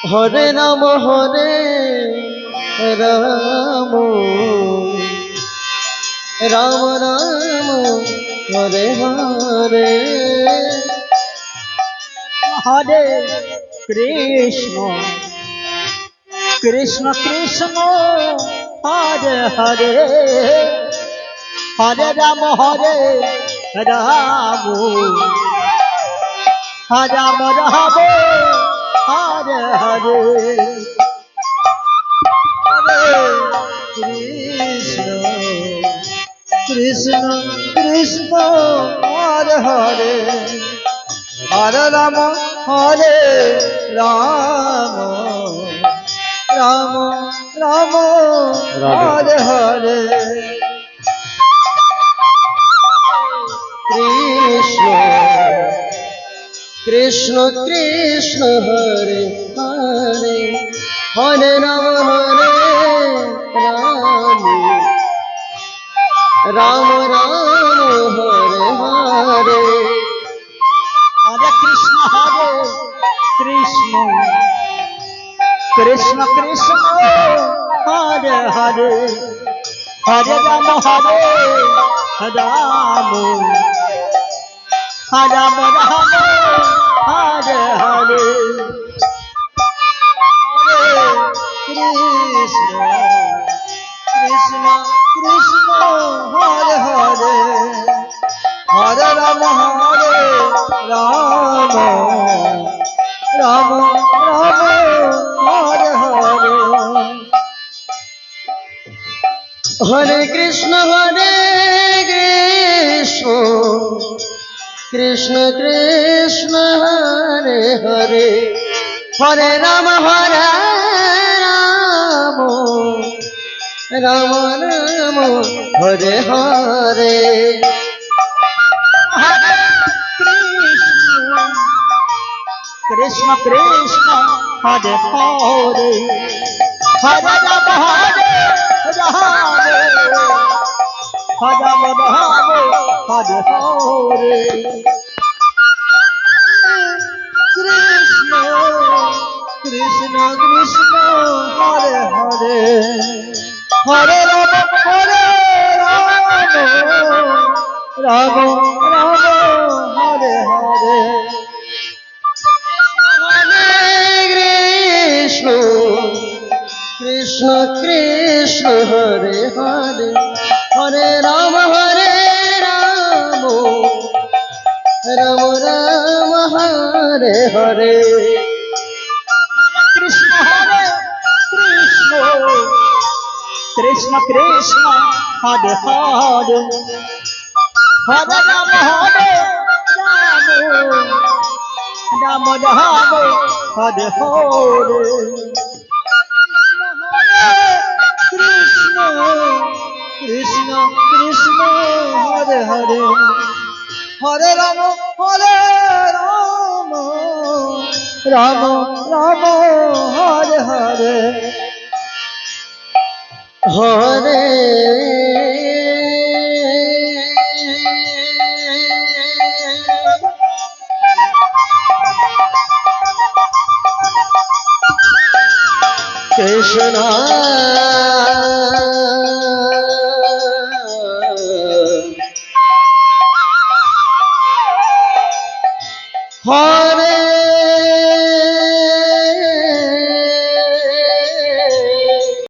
Hare Ram Ram Ram Hare Hare Hare Krishna Krishna Krishna Hare Hare Hare Ram Ram Ram Ram Hare Hare Krishna Krishna Krishna Hare Hare Hare Ram Ram Ram Hare Hare Krishna Krishna Krishna Hare Hare Hare Ram Ram Ram Hare Hare Hare Krishna Krishna Krishna Krishna Hare Hare Hare Ram Ram Ram Ram Hare Hare Krishna Krishna Krishna Hare Hare Hare Ram Ram Ram Hare Hare Hare Krishna Krishna Krishna Hare Hare Hare Ram Ram Ram Hare Hare Krishna Krishna Hare Hare Hare Ram Ram Ram Ram Hare Hare Krishna Krishna Krishna Hare Hare Hare Ram Ram Ram Hare Hare Krishna Krishna Krishna Hare Hare Hare Ram Ram Ram Hare Hare Krishna Krishna Krishna Krishna Hare Hare Hare Ram Ram Ram Hare Hare Krishna Krishna Krishna Hare Hare Hare Ram Ram Ram Hare Hare Hare Krishna Hare